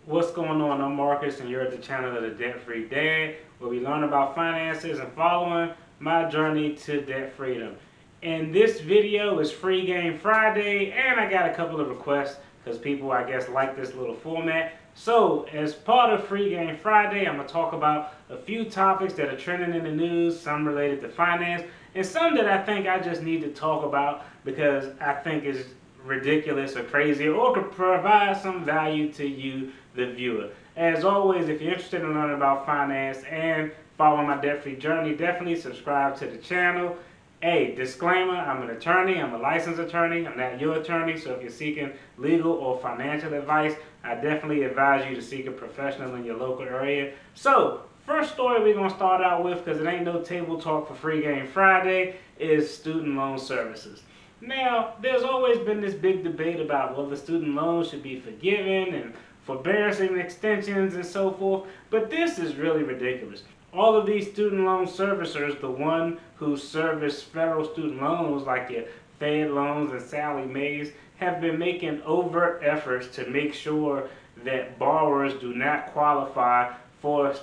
What's going on? I'm Marcus, and you're at the channel of the Debt-Free Dad, where we learn about finances and following my journey to debt freedom. And this video is Free Game Friday, and I got a couple of requests because people, I guess, like this little format. So, as part of Free Game Friday, I'm going to talk about a few topics that are trending in the news, some related to finance, and some that I think I just need to talk about because I think is ridiculous or crazy or could provide some value to you, the viewer. As always, if you're interested in learning about finance and following my debt-free journey, definitely subscribe to the channel. Hey, disclaimer, I'm an attorney, I'm a licensed attorney, I'm not your attorney, so if you're seeking legal or financial advice, I definitely advise you to seek a professional in your local area. So, first story we're going to start out with, because it ain't no table talk for Free Game Friday, is student loan services. Now, there's always been this big debate about whether student loans should be forgiven and forbearance and extensions and so forth, but this is really ridiculous. All of these student loan servicers, the one who service federal student loans like your Fed loans and Sallie Mae's, have been making overt efforts to make sure that borrowers do not qualify for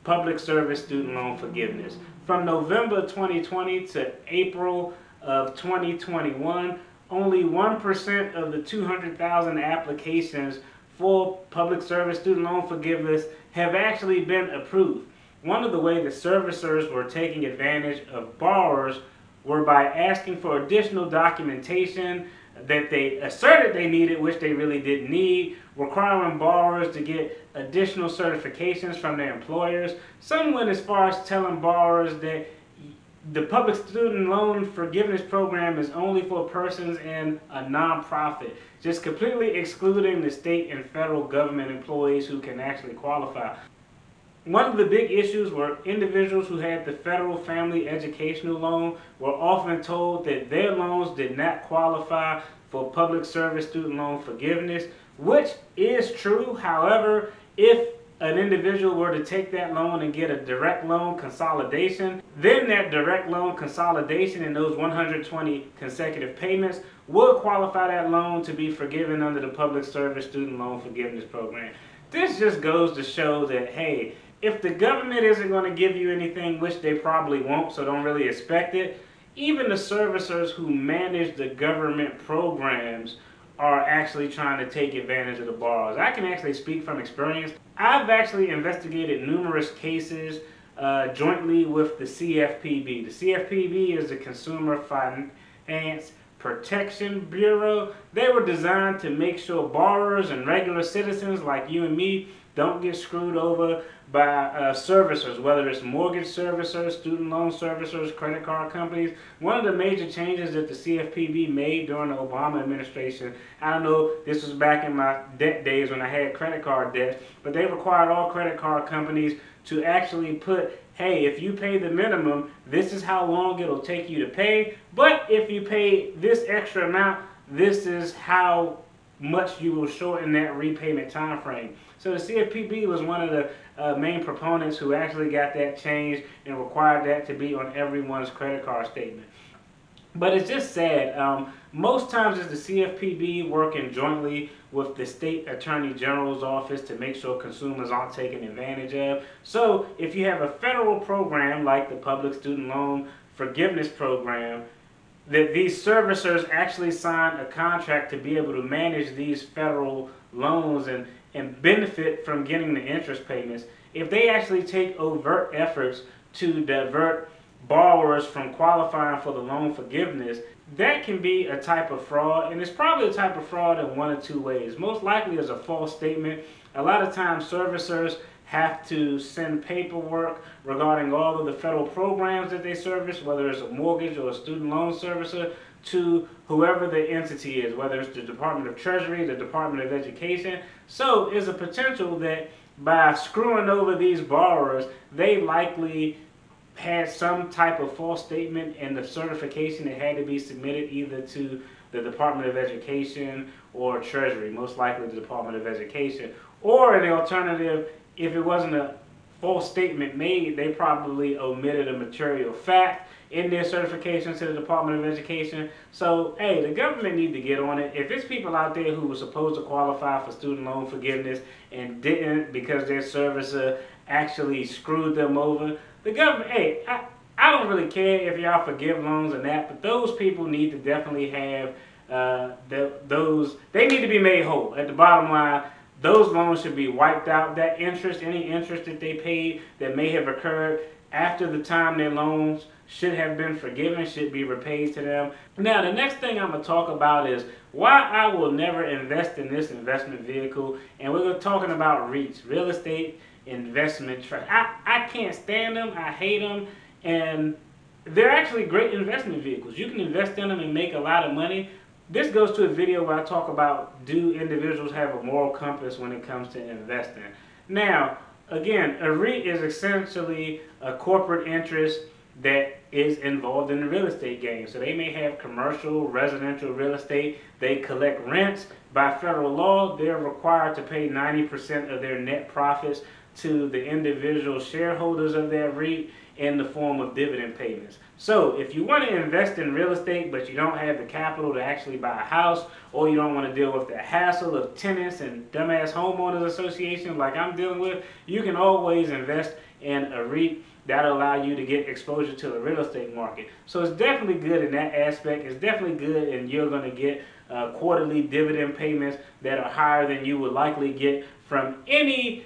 public service student loan forgiveness. From November 2020 to April of 2021, only 1% of the 200,000 applications for public service student loan forgiveness have actually been approved. One of the ways the servicers were taking advantage of borrowers were by asking for additional documentation that they asserted they needed, which they really didn't need, requiring borrowers to get additional certifications from their employers. Some went as far as telling borrowers that the public student loan forgiveness program is only for persons in a nonprofit, just completely excluding the state and federal government employees who can actually qualify. One of the big issues were individuals who had the federal family educational loan were often told that their loans did not qualify for public service student loan forgiveness, which is true. However, if an individual were to take that loan and get a direct loan consolidation, then that direct loan consolidation and those 120 consecutive payments would qualify that loan to be forgiven under the public service student loan forgiveness program. This just goes to show that, hey, if the government isn't going to give you anything, which they probably won't, so don't really expect it, even the servicers who manage the government programs are actually trying to take advantage of the borrowers. I can actually speak from experience. I've actually investigated numerous cases jointly with the CFPB. The CFPB is the Consumer Finance Protection Bureau. They were designed to make sure borrowers and regular citizens like you and me don't get screwed over by servicers, whether it's mortgage servicers, student loan servicers, credit card companies. One of the major changes that the CFPB made during the Obama administration, I don't know, this was back in my debt days when I had credit card debt, but they required all credit card companies to actually put, hey, if you pay the minimum, this is how long it'll take you to pay, but if you pay this extra amount, this is how much you will shorten that repayment time frame. So the CFPB was one of the main proponents who actually got that changed and required that to be on everyone's credit card statement. But it's just sad. Most times it's the CFPB working jointly with the state attorney general's office to make sure consumers aren't taken advantage of. So if you have a federal program like the Public Student Loan Forgiveness Program, that these servicers actually sign a contract to be able to manage these federal loans and benefit from getting the interest payments. If they actually take overt efforts to divert borrowers from qualifying for the loan forgiveness, that can be a type of fraud, and it's probably a type of fraud in one of two ways. Most likely as a false statement. A lot of times servicers have to send paperwork regarding all of the federal programs that they service, whether it's a mortgage or a student loan servicer, to whoever the entity is, whether it's the Department of Treasury, the Department of Education. So there's a potential that by screwing over these borrowers, they likely had some type of false statement in the certification that had to be submitted either to the Department of Education or Treasury, most likely the Department of Education. Or an alternative, if it wasn't a false statement made, they probably omitted a material fact in their certification to the Department of Education. So, hey, the government need to get on it. If it's people out there who were supposed to qualify for student loan forgiveness and didn't because their servicer actually screwed them over, the government, hey, I don't really care if y'all forgive loans and that, but those people need to definitely have they need to be made whole. At the bottom line, those loans should be wiped out. That interest, any interest that they paid that may have occurred after the time their loans should have been forgiven, should be repaid to them. Now, the next thing I'm going to talk about is why I will never invest in this investment vehicle. And we're talking about REITs, real estate investment trust. I can't stand them. I hate them. And they're actually great investment vehicles. You can invest in them and make a lot of money. This goes to a video where I talk about, do individuals have a moral compass when it comes to investing? Now, again, a REIT is essentially a corporate interest that is involved in the real estate game. So they may have commercial, residential real estate. They collect rents. By federal law, they're required to pay 90% of their net profits to the individual shareholders of that REIT in the form of dividend payments. So if you want to invest in real estate but you don't have the capital to actually buy a house, or you don't want to deal with the hassle of tenants and dumbass homeowners associations like I'm dealing with, you can always invest in a REIT that'll allow you to get exposure to the real estate market. So it's definitely good in that aspect. It's definitely good, and you're going to get quarterly dividend payments that are higher than you would likely get from any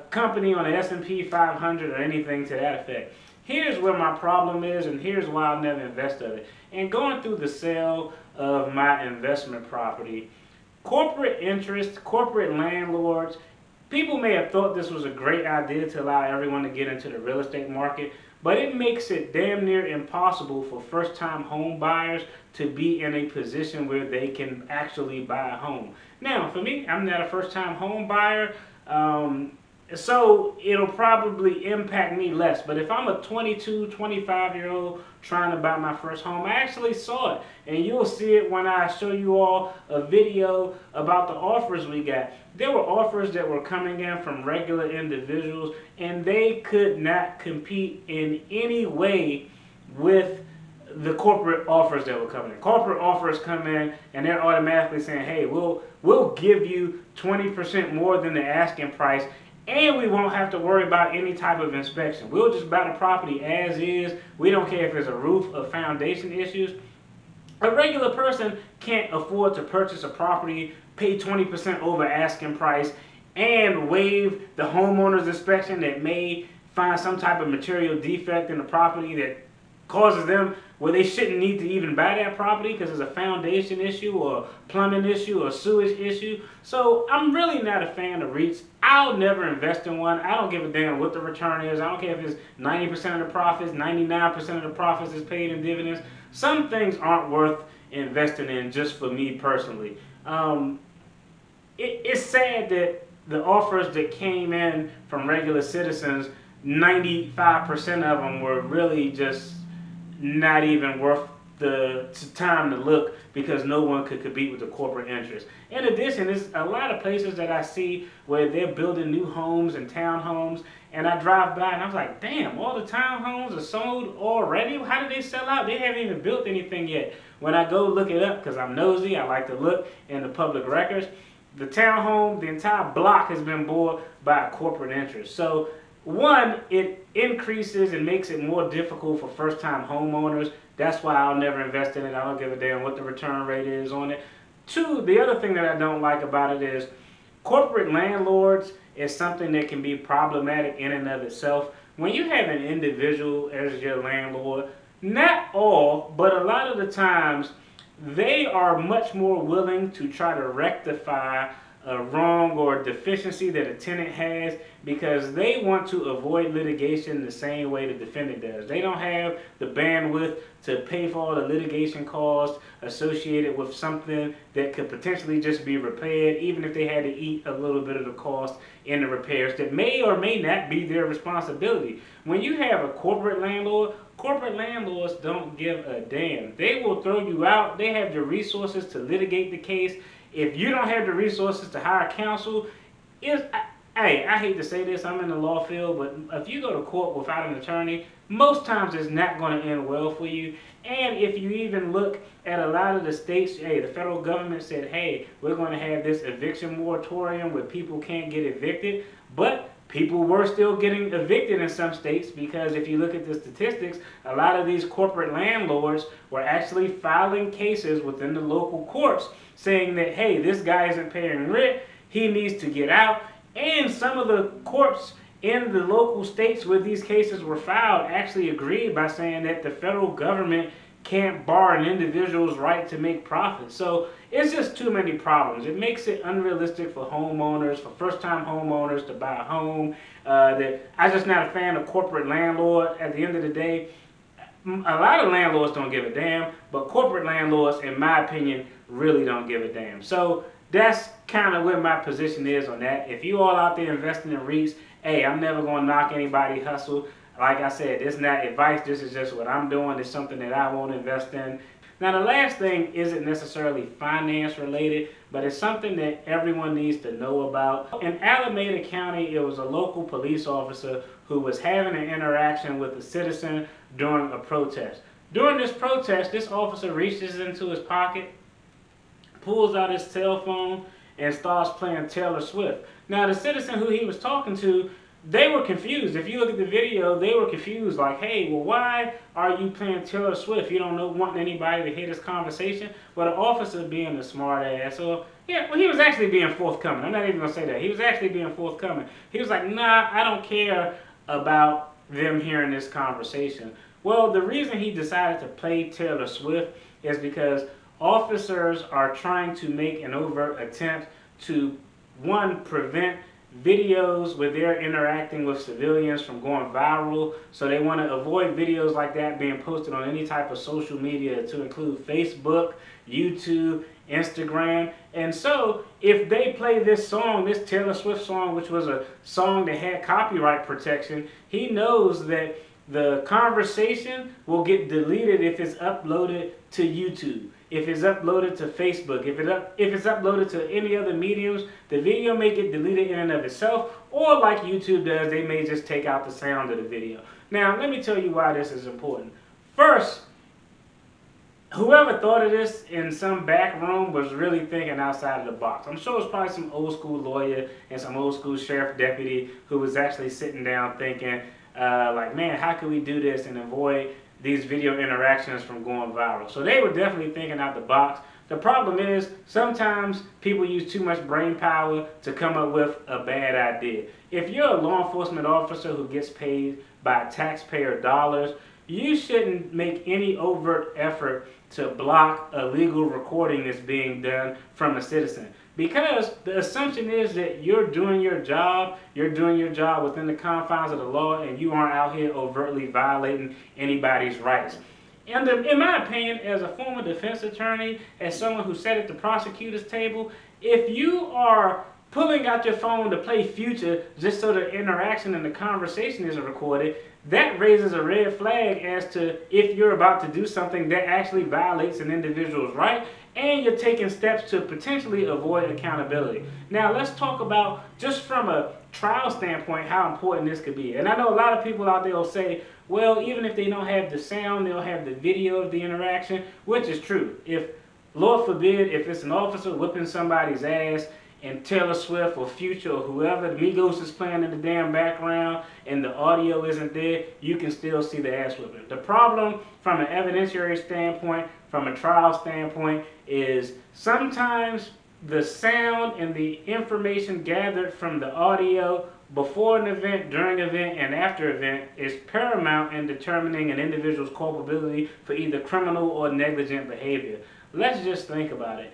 company on the S&P 500 or anything to that effect. Here's where my problem is, and here's why I'll never invest in it. And going through the sale of my investment property, corporate interests, corporate landlords, people may have thought this was a great idea to allow everyone to get into the real estate market, but it makes it damn near impossible for first-time home buyers to be in a position where they can actually buy a home. Now, for me, I'm not a first-time home buyer, so it'll probably impact me less. But if I'm a 22, 25-year-old trying to buy my first home, I actually saw it. And you'll see it when I show you all a video about the offers we got. There were offers that were coming in from regular individuals, and they could not compete in any way with the corporate offers that were coming in. Corporate offers come in and they're automatically saying, hey, we'll give you 20% more than the asking price, and we won't have to worry about any type of inspection. We'll just buy the property as is. We don't care if there's a roof or foundation issues. A regular person can't afford to purchase a property, pay 20% over asking price, and waive the homeowner's inspection that may find some type of material defect in the property that causes them where they shouldn't need to even buy that property because it's a foundation issue or plumbing issue or sewage issue. So I'm really not a fan of REITs. I'll never invest in one. I don't give a damn what the return is. I don't care if it's 90% of the profits, 99% of the profits is paid in dividends. Some things aren't worth investing in just for me personally. It's sad that the offers that came in from regular citizens, 95% of them were really just not even worth the time to look because no one could compete with the corporate interest. In addition, there's a lot of places that I see where they're building new homes and townhomes, and I drive by and I was like, damn, all the townhomes are sold already? How did they sell out? They haven't even built anything yet. When I go look it up, because I'm nosy, I like to look in the public records, the townhome, the entire block has been bought by a corporate interest. So one, it increases and makes it more difficult for first-time homeowners. That's why I'll never invest in it. I don't give a damn what the return rate is on it. Two, the other thing that I don't like about it is corporate landlords is something that can be problematic in and of itself. When you have an individual as your landlord, not all, but a lot of the times, they are much more willing to try to rectify a wrong or deficiency that a tenant has because they want to avoid litigation the same way the defendant does. They don't have the bandwidth to pay for all the litigation costs associated with something that could potentially just be repaired, even if they had to eat a little bit of the cost in the repairs that may or may not be their responsibility. When you have a corporate landlord, corporate landlords don't give a damn. They will throw you out. They have the resources to litigate the case. If you don't have the resources to hire counsel, Hey, I hate to say this, I'm in the law field, but if you go to court without an attorney, most times it's not going to end well for you. And if you even look at a lot of the states, hey, the federal government said, hey, we're going to have this eviction moratorium where people can't get evicted, but people were still getting evicted in some states because if you look at the statistics, a lot of these corporate landlords were actually filing cases within the local courts saying that, hey, this guy isn't paying rent, he needs to get out. And some of the courts in the local states where these cases were filed actually agreed by saying that the federal government can't bar an individual's right to make profit. So it's just too many problems. It makes it unrealistic for homeowners, for first-time homeowners to buy a home. I'm just not a fan of corporate landlord. At the end of the day, a lot of landlords don't give a damn, but corporate landlords, in my opinion, really don't give a damn. So that's kind of where my position is on that. If you all out there investing in REITs, hey, I'm never going to knock anybody's hustle. Like I said, this is not advice. This is just what I'm doing. It's something that I want to invest in. Now, the last thing isn't necessarily finance related, but it's something that everyone needs to know about. In Alameda County, it was a local police officer who was having an interaction with a citizen during a protest. During this protest, this officer reaches into his pocket, pulls out his cell phone, and starts playing Taylor Swift. Now, the citizen who he was talking to, they were confused. If you look at the video, they were confused. Like, hey, well, why are you playing Taylor Swift? You don't want anybody to hear this conversation? Well, the officer being a smart ass, so yeah, well, he was actually being forthcoming. I'm not even going to say that. He was actually being forthcoming. He was like, nah, I don't care about them hearing this conversation. Well, the reason he decided to play Taylor Swift is because officers are trying to make an overt attempt to, one, prevent videos where they're interacting with civilians from going viral. So they want to avoid videos like that being posted on any type of social media, to include Facebook, YouTube, Instagram. And so if they play this song, this Taylor Swift song, which was a song that had copyright protection, he knows that the conversation will get deleted if it's uploaded to YouTube, if it's uploaded to Facebook, if it's uploaded to any other mediums. The video may get deleted in and of itself, or like YouTube does, they may just take out the sound of the video. Now, let me tell you why this is important. First, whoever thought of this in some back room was really thinking outside of the box. I'm sure it's probably some old school lawyer and some old school sheriff deputy who was actually sitting down thinking, like, man, how can we do this and avoid these video interactions from going viral? So they were definitely thinking out the box. The problem is sometimes people use too much brain power to come up with a bad idea. If you're a law enforcement officer who gets paid by taxpayer dollars, you shouldn't make any overt effort to block a legal recording that's being done from a citizen. Because the assumption is that you're doing your job within the confines of the law, and you aren't out here overtly violating anybody's rights. And in my opinion, as a former defense attorney, as someone who sat at the prosecutor's table, if you are pulling out your phone to play Future just so the interaction and the conversation isn't recorded, that raises a red flag as to if you're about to do something that actually violates an individual's right, and you're taking steps to potentially avoid accountability. Now, let's talk about, just from a trial standpoint, how important this could be. And I know a lot of people out there will say, well, even if they don't have the sound, they'll have the video of the interaction, which is true. If, Lord forbid, if it's an officer whipping somebody's ass and Taylor Swift or Future or whoever, the Migos is playing in the damn background and the audio isn't there, you can still see the ass whipping. The problem from an evidentiary standpoint, from a trial standpoint, is sometimes the sound and the information gathered from the audio before an event, during an event, and after an event is paramount in determining an individual's culpability for either criminal or negligent behavior. Let's just think about it.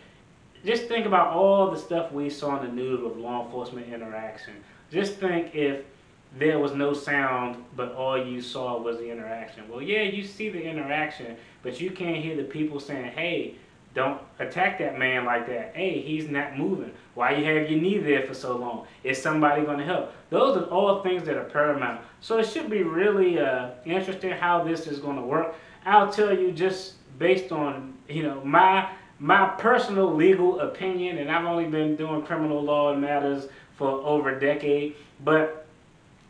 Just think about all the stuff we saw in the news with law enforcement interaction. Just think if there was no sound, but all you saw was the interaction. Well, yeah, you see the interaction, but you can't hear the people saying, hey, don't attack that man like that. Hey, he's not moving. Why you have your knee there for so long? Is somebody going to help? Those are all things that are paramount. So it should be really interesting how this is going to work. I'll tell you, just based on, my personal legal opinion, and I've only been doing criminal law matters for over a decade, but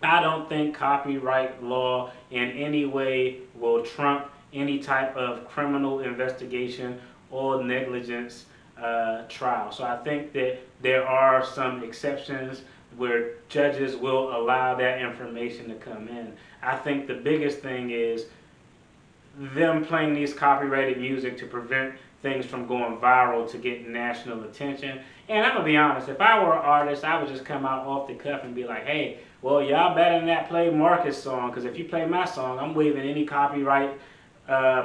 I don't think copyright law in any way will trump any type of criminal investigation or negligence trial. So I think that there are some exceptions where judges will allow that information to come in. I think the biggest thing is them playing these copyrighted music to prevent things from going viral to get national attention. And I'm gonna be honest, if I were an artist, I would just come out off the cuff and be like, hey, well, y'all better not play Marcus' song, because if you play my song, I'm waiving any copyright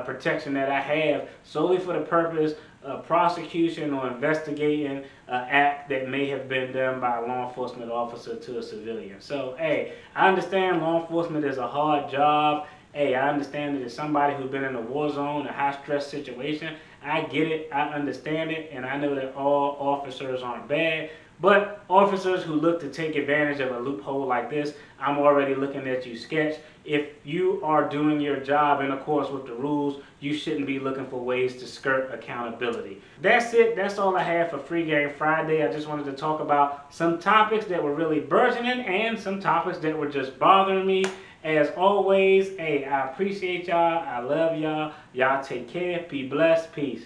protection that I have solely for the purpose of prosecution or investigating an act that may have been done by a law enforcement officer to a civilian. So, hey, I understand law enforcement is a hard job. Hey, I understand that it's somebody who's been in a war zone, a high-stress situation. I get it, I understand it, and I know that all officers aren't bad. But officers who look to take advantage of a loophole like this, I'm already looking at you sketch. If you are doing your job in accordance with the rules, you shouldn't be looking for ways to skirt accountability. That's it. That's all I have for Free Game Friday. I just wanted to talk about some topics that were really burgeoning and some topics that were just bothering me. As always, hey, I appreciate y'all. I love y'all. Y'all take care. Be blessed. Peace.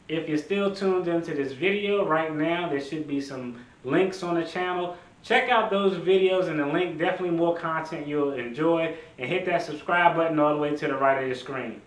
If you're still tuned into this video right now, there should be some links on the channel. Check out those videos and the link. Definitely more content you'll enjoy. And hit that subscribe button all the way to the right of your screen.